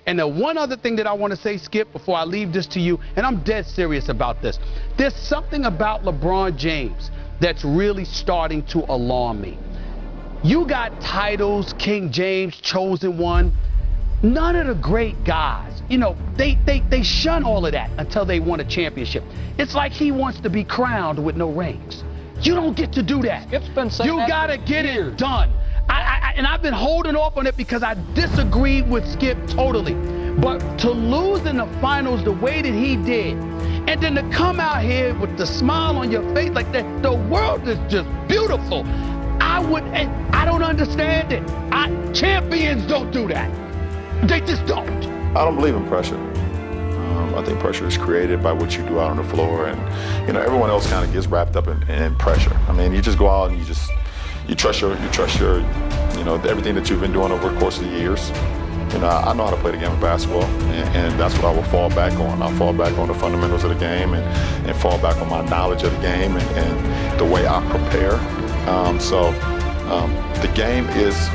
And the one other thing that I want to say, Skip, before I leave this to you, and I'm dead serious about this, there's something about LeBron James that's really starting to alarm me. You got titles, King James, chosen one. None of the great guys, you know, they shun all of that until they won a championship. It's like he wants to be crowned with no rings. You don't get to do that. Skip's been saying you got to get it done. And I've been holding off on it because I disagreed with Skip totally. But to lose in the finals the way that he did, and then to come out here with the smile on your face like that, the world is just beautiful. I don't understand it. Champions don't do that. They just don't. I don't believe in pressure. I think pressure is created by what you do out on the floor, and you know, everyone else kind of gets wrapped up in pressure. I mean, you just go out and you trust your you know, everything that you've been doing over the course of the years. You know, I know how to play the game of basketball, and that's what I will fall back on. I'll fall back on the fundamentals of the game and fall back on my knowledge of the game and the way I prepare. The game is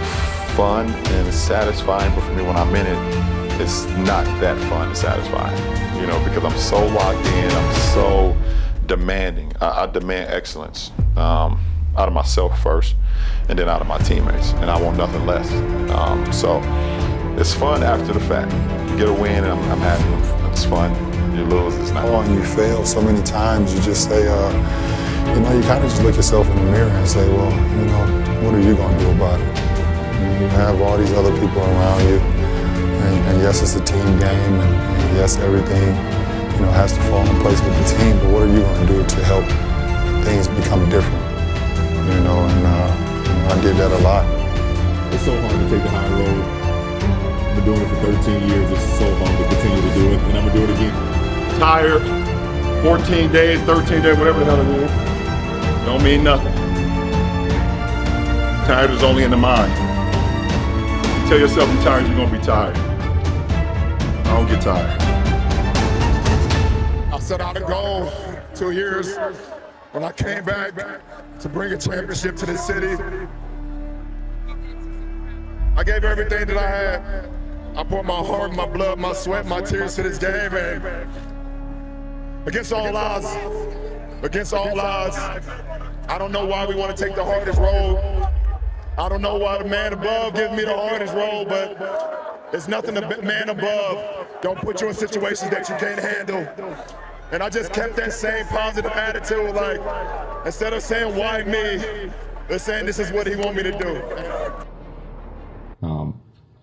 fun and it's satisfying, but for me, when I'm in it, it's not that fun and satisfying, you know, because I'm so locked in, I'm so demanding. I demand excellence out of myself first, and then out of my teammates, and I want nothing less. So it's fun after the fact. You get a win, and I'm happy. It's fun. You lose, it's not. And you fail so many times, you just say, you know, you kind of just look yourself in the mirror and say, well, you know, what are you going to do about it? You have all these other people around you, and yes, it's a team game, and yes, everything, you know, has to fall in place with the team, but what are you going to do to help things become different? You know, and I did that a lot. It's so hard to take the high road. I've been doing it for 13 years. It's so hard to continue to do it, and I'm going to do it again. Tired, 14 days, 13 days, whatever the hell it is, don't mean nothing. Tired is only in the mind. You tell yourself you're tired, you're going to be tired. I don't get tired. I set out a goal 2 years when I came back to bring a championship to this city. I gave everything that I had. I poured my heart, my blood, my sweat, my tears to this game, and against all odds, I don't know why we want to take the hardest road. I don't know why the man above gives me the hardest road, but it's nothing the man above don't put you in situations that you can't handle. And I just kept that same positive attitude, like, instead of saying, why me, they're saying this is what he want me to do.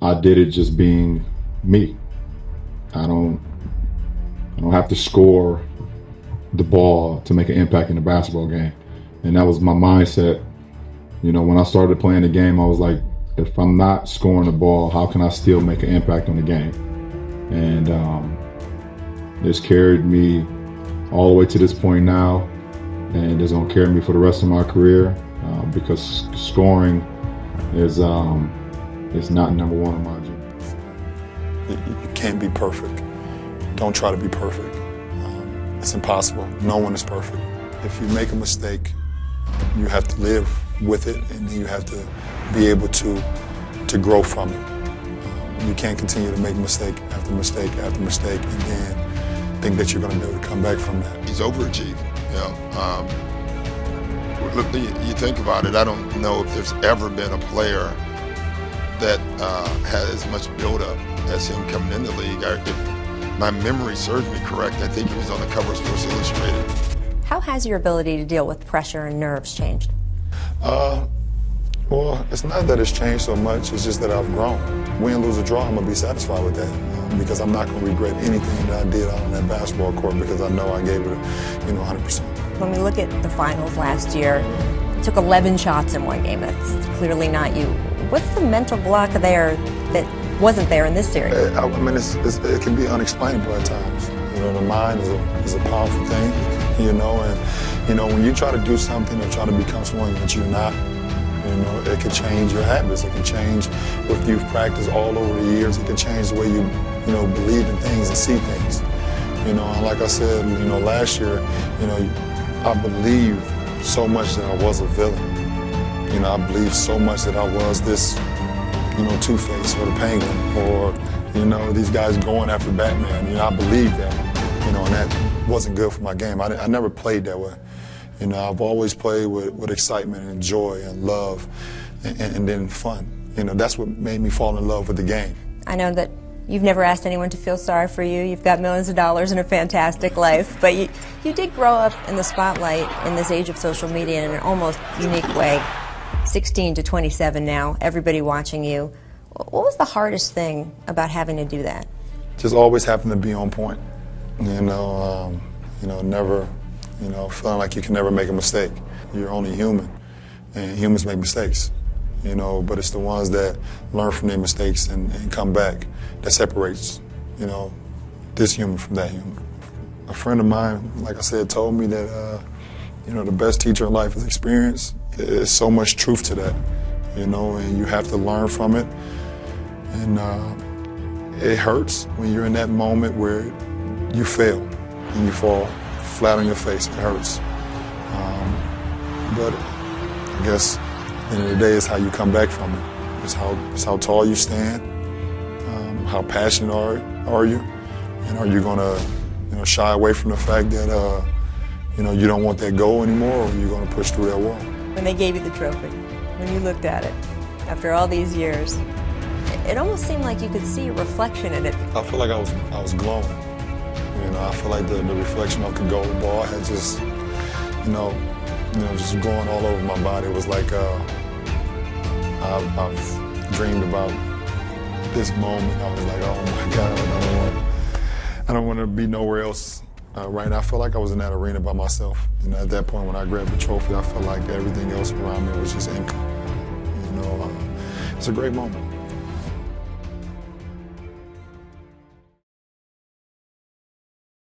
I did it just being me. I don't have to score the ball to make an impact in the basketball game. And that was my mindset. You know, when I started playing the game, I was like, if I'm not scoring the ball, how can I still make an impact on the game? And it's carried me all the way to this point now, and it's gonna carry me for the rest of my career because scoring is not number one on my agenda. You can't be perfect. Don't try to be perfect. It's impossible. No one is perfect. If you make a mistake, you have to live with it, and you have to be able to grow from it. You can't continue to make mistake after mistake after mistake and then think that you're going to be able to come back from that. He's overachieving, you know. Look, you think about it, I don't know if there's ever been a player that had as much build-up as him coming in the league. If my memory serves me correct, I think he was on the cover of Sports Illustrated. How has your ability to deal with pressure and nerves changed? Well, it's not that it's changed so much, it's just that I've grown. Win, lose, or draw, I'm going to be satisfied with that because I'm not going to regret anything that I did out on that basketball court because I know I gave it, 100%. When we look at the finals last year, you took 11 shots in one game. That's clearly not you. What's the mental block there that wasn't there in this series? I mean, it can be unexplainable at times. The mind is a powerful thing, and, when you try to do something or try to become someone that you're not, it can change your habits. It can change what you've practiced all over the years. It can change the way you, believe in things and see things. And like I said, last year, I believed so much that I was a villain. I believed so much that I was this, Two-Face or the Penguin or, You know, these guys going after Batman. You know, I believe that. You know, and that wasn't good for my game. I never played that way. You know, I've always played with excitement and joy and love and then fun. You know, that's what made me fall in love with the game. I know that you've never asked anyone to feel sorry for you. You've got millions of dollars and a fantastic life. But you did grow up in the spotlight in this age of social media in an almost unique way. 16 to 27 now, everybody watching you. What was the hardest thing about having to do that? Just always having to be on point. Never, feeling like you can never make a mistake. You're only human, and humans make mistakes. But it's the ones that learn from their mistakes and come back that separates, this human from that human. A friend of mine, like I said, told me that, the best teacher in life is experience. There's so much truth to that, and you have to learn from it. And it hurts when you're in that moment where you fail and you fall flat on your face. It hurts. But I guess at the end of the day, it's how you come back from it. It's how tall you stand, how passionate are you, and are you gonna shy away from the fact that you don't want that goal anymore, or are you gonna push through that wall? When they gave you the trophy, when you looked at it, after all these years, it almost seemed like you could see a reflection in it. I feel like I was glowing. I feel like the reflection of the gold ball had just, just going all over my body. It was like I've dreamed about this moment. I was like, oh my God, I don't want to be nowhere else right now. I felt like I was in that arena by myself. At that point when I grabbed the trophy, I felt like everything else around me was just empty. It's a great moment.